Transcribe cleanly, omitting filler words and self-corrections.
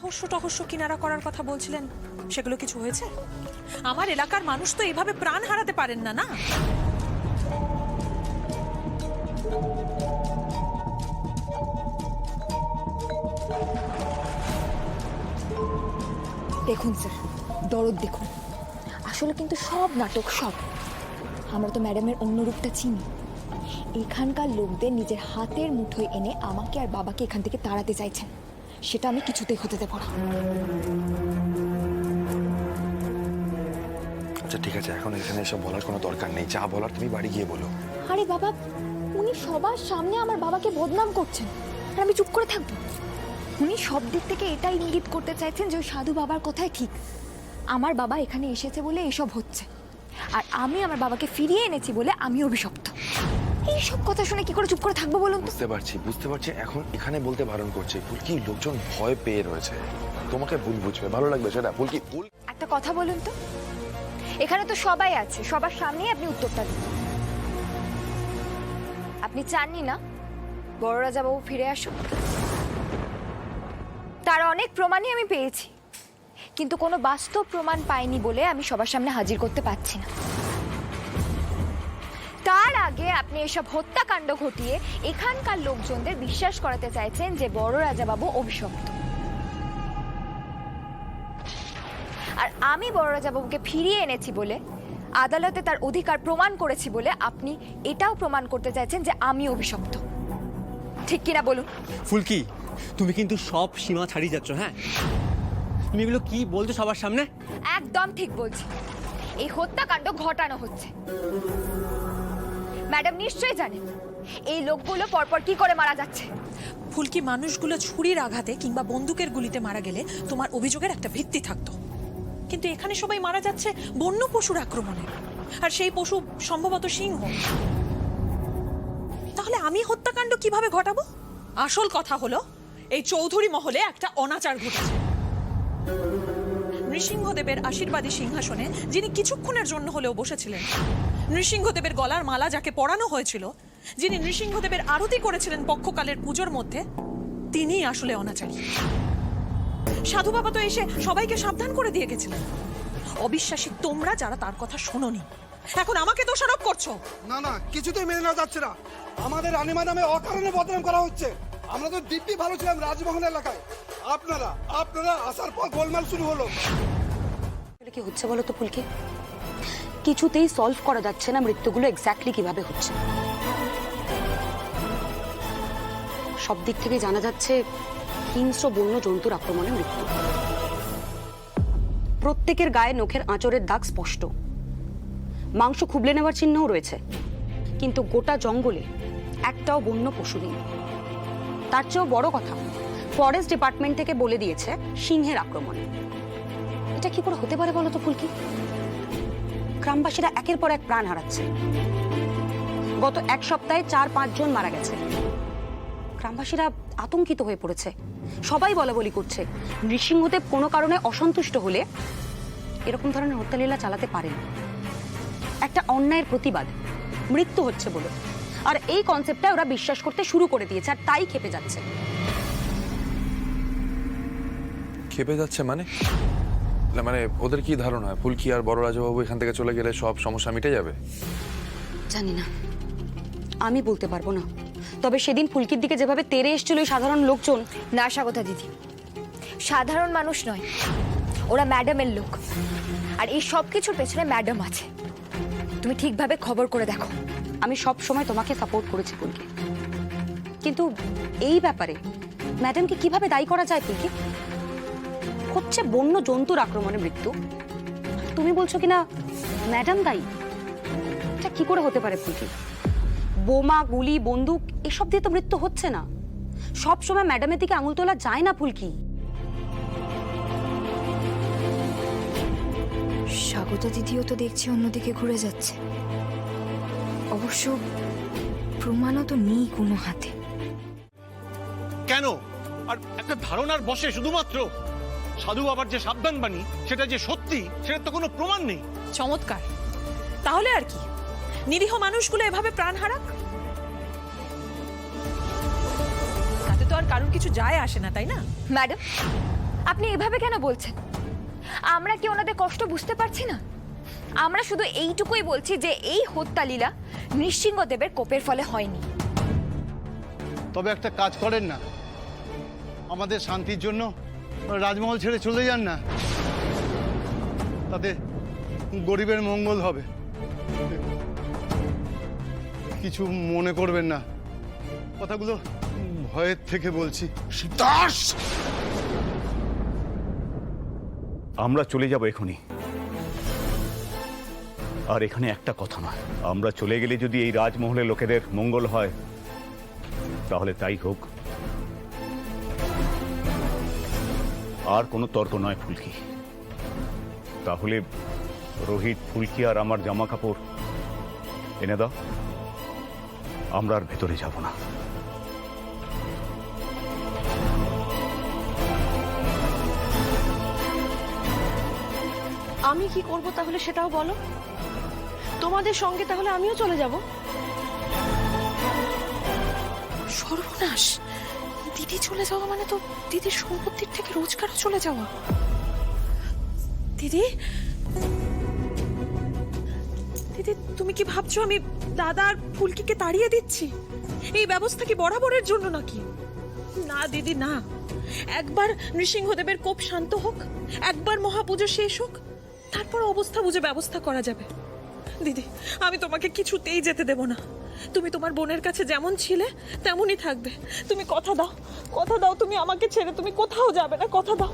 রহস্য টহস্য কিনারা করার কথা বলছিলেন, সেগুলো কিছু হয়েছে? আমার এলাকার মানুষ তো এইভাবে প্রাণ হারাতে পারেন না। না, দেখুন স্যার, দরদ দেখুন, আসলে কিন্তু সব নাটক, সব। আমরা তো ম্যাডামের অন্য রূপটা চিনি। এখানকার লোকদের নিজের হাতের মুঠোয় এনে আমাকে আর বাবাকে এখান থেকে তাড়াতে চাইছেন, সেটা আমি কিছুতেই হতে দেব না। আচ্ছা ঠিক আছে, এখন এখানে এসব বলার কোনো দরকার নেই, যা বলার তুমি বাড়ি গিয়ে বলো। আরে বাবা, উনি সবার সামনে আমার বাবাকে বদনাম করছেন, আর আমি চুপ করে থাকবো? উনি সব দিক থেকে এটাই ইঙ্গিত করতে চাইছেন যে ওই সাধু বাবার কথাই ঠিক। আমার বাবা এখানে এসেছে বলে এসব হচ্ছে, আর আমি আমার বাবাকে ফিরিয়ে এনেছি বলে আমি অভিশপ্ত। এইসব কথা শুনে কি করে চুপ করে থাকবো বলুন তো? বুঝতে পারছি, এখন এখানে বলতে বারণ করছে। ফুলকি, লোকজন ভয় পেয়ে রয়েছে, তোমাকে ভুল বুঝবে, ভালো লাগবে সেটা। ফুলকি, একটা কথা বলুন তো, এখানে তো সবাই আছে, সবার সামনেই আপনি উত্তরটা দিন। আপনি চাননি না বড় রাজাবাবু ফিরে আসুক? তার অনেক প্রমাণই আমি পেয়েছি, কিন্তু কোনো বাস্তব প্রমাণ পাইনি বলে আমি সবার সামনে হাজির করতে পারছি না। তার আগে আপনি এসব হত্যাকাণ্ড ঘটিয়ে এখানকার লোকজনদের বিশ্বাস করাতে চাইছেন যে বড় রাজাবাবু অভিশপ্ত। আর আমি বড় রাজাবাবুকে ফিরিয়ে এনেছি বলে, আদালতে তার অধিকার প্রমাণ করেছি বলে আপনি এটাও প্রমাণ করতে চাইছেন যে আমি অভিশপ্ত। ঠিক কিনা বলুন? ফুলকি, তুমি কিন্তু সব সীমা ছাড়িয়ে যাচ্ছ। হ্যাঁ, তুমি এগুলো কি বলছো সবার সামনে? একদম ঠিক বলছি, এই হত্যাকাণ্ড ঘটানো হচ্ছে। ম্যাডাম নিশ্চয়ই জানেন এই লোকগুলো পরপর কি করে মারা যাচ্ছে। ফুলকি, মানুষগুলো ছুরির আঘাতে কিংবা বন্দুকের গুলিতে মারা গেলে তোমার অভিযোগের একটা ভিত্তি থাকতো, কিন্তু এখানে সবাই মারা যাচ্ছে বন্য পশুর আক্রমণে, আর সেই পশু সম্ভবত সিংহ। তাহলে আমি হত্যাকাণ্ড কিভাবে ঘটাবো? আসল কথা হলো, এই চৌধুরী মহলে একটা অনাচার ঘটেছে। নৃসিংহদেবের আশীর্বাদী সিংহাসনে যিনি কিছুক্ষণের জন্য হলেও বসেছিলেন, নৃসিংহদেবের গলার মালা যাকে পরানো হয়েছিল, যিনি নৃসিংহদেবের আরতি করেছিলেন পক্ষকালের পুজোর মধ্যে, তিনিই আসলে অনাচারী। সাধু বাবা তো এসে সবাইকে সাবধান করে দিয়ে গেছিলেন। অবিশ্বাসী তোমরা যারা তার কথা শোনোনি, এখন আমাকে দোষারোপ করছো। না না, কিছুতেই মেনে নেওয়া যাচ্ছে না। আমাদের রানীমা নামে অকারণে বদনাম করা হচ্ছে। আমরা তো দিব্যি ভালো ছিলাম রাজমোহন এলাকায়, আপনারা আসার পর গোলমাল শুরু হলো। কি হচ্ছে বলো তো ফুলকি? কিছুতেই সলভ করা যাচ্ছে না মৃত্যুগুলো এক্স্যাক্টলি কিভাবে হচ্ছে। সব দিক থেকে জানা যাচ্ছে হিংস্র বন্য জন্তুর আক্রমণে মৃত্যু। প্রত্যেকের গায়ে নখের আঁচড়ের দাগ স্পষ্ট, মাংস খুবলে নেওয়ার চিহ্নও রয়েছে, কিন্তু গোটা জঙ্গলে একটাও বন্য পশু নেই। তার চেয়েও বড় কথা, ফরেস্ট ডিপার্টমেন্ট থেকে বলে দিয়েছে সিংহের আক্রমণ। এটা কি করে হতে পারে বলো তো ফুলকি? গ্রামবাসীরা একের পর এক প্রাণ হারাচ্ছে। গত এক সপ্তাহে 4-5 জন মারা গেছে। গ্রামবাসীরা আতঙ্কিত হয়ে পড়েছে, সবাই বলাবলি করছে নৃসিংহদেব কোনো কারণে অসন্তুষ্ট হলে এরকম ধরনের হত্যালীলা চালাতে পারেন। একটা অন্যায়ের প্রতিবাদ, মৃত্যু হচ্ছে বলে, আর এই কনসেপ্টটা ওরা বিশ্বাস করতে শুরু করে দিয়েছে, আর তাই খেপে যাচ্ছে। খেপে যাচ্ছে মানে? না মানে ওদের কি ধারণা ফুলকি আর বড় রাজাবাবু এখান থেকে চলে গেলে সব সমস্যা মিটে যাবে? জানি না, আমি বলতে পারবো না। তবে সেদিন ফুলকির দিকে যেভাবে তেড়ে এসেছিল ওই সাধারণ লোকজন। না স্বাগতা দিদি, সাধারণ মানুষ নয়, ওরা ম্যাডামের লোক, আর এই সব কিছুর পেছনে ম্যাডাম আছে। তুমি ঠিকভাবে খবর করে দেখো। আমি সব সময় তোমাকে সাপোর্ট করেছি ফুলকি, কিন্তু এই ব্যাপারে ম্যাডামকে কিভাবে দায়ী করা যায় ফুলকি? হচ্ছে বন্য জন্তুর আক্রমণে মৃত্যু, তুমি বলছো কিনা ম্যাডাম দায়ী? এটা কি করে হতে পারে ফুলকি? বোমা, গুলি, বন্দুক এসব দিয়ে তো মৃত্যু হচ্ছে না। সব সময় ম্যাডামের দিকে আঙুল তোলা যায় না ফুলকি। স্বাগতা দিদিও তো দেখছি অন্যদিকে ঘুরে যাচ্ছে। অবশ্য প্রমাণও তো নেই কোনো হাতে। কেন? আর একটা ধারণার বসে শুধুমাত্র সাধু বাবার যে সাবধান বাণী সেটা যে সত্যি সেটার তো কোনো প্রমাণ নেই। চমৎকার, তাহলে আর কি, নিরীহ মানুষগুলো এভাবে প্রাণ হারাক, তাতে তো আর কারোর কিছু যায় আসে না, তাই না? ম্যাডাম, আপনি এভাবে কেন বলছেন? আমরা কি ওনাদের কষ্ট বুঝতে পারছি না? আমরা শুধু এইটুকুই বলছি যে এই হত্যা লীলা নৃসিংহদেবের কোপের ফলে হয়নি। তবে একটা কাজ করেন না, আমাদের শান্তির জন্য রাজমহল ছেড়ে চলে যান না, তাতে গরিবের মঙ্গল হবে। কিছু মনে করবেন না, কথাগুলো ভয়ের থেকে বলছি। দাস, আমরা চলে যাব এখনই। আর এখানে একটা কথা নয়, আমরা চলে গেলে যদি এই রাজমহলের লোকেদের মঙ্গল হয় তাহলে তাই হোক, আর কোনো তর্ক নয় ফুলকি। তাহলে রোহিত, ফুলকি আর আমার জামা কাপড় এনে দাও, আমরা আর ভেতরে যাব না। আমি কি করব তাহলে সেটাও বলো। তোমাদের সঙ্গে তাহলে আমিও চলে যাব। সর্বনাশ, দিদি চলে যাওয়া মানে তো দিদির সম্পত্তির থেকে রোজগারও চলে যাওয়া। দিদি, দিদি তুমি কি ভাবছো আমি দাদা আর ফুলকিকে তাড়িয়ে দিচ্ছি? এই ব্যবস্থা কি বরাবরের জন্য নাকি? না দিদি না, একবার নৃসিংহদেবের কোপ শান্ত হোক, একবার মহাপুজো শেষ হোক, তারপর অবস্থা বুঝে ব্যবস্থা করা যাবে। দিদি, আমি তোমাকে কিছুতেই যেতে দেব না। তুমি তোমার বোনের কাছে যেমন ছিলে তেমনই থাকবে। তুমি কথা দাও, কথা দাও, তুমি আমাকে ছেড়ে তুমি কোথাও যাবে না, কথা দাও।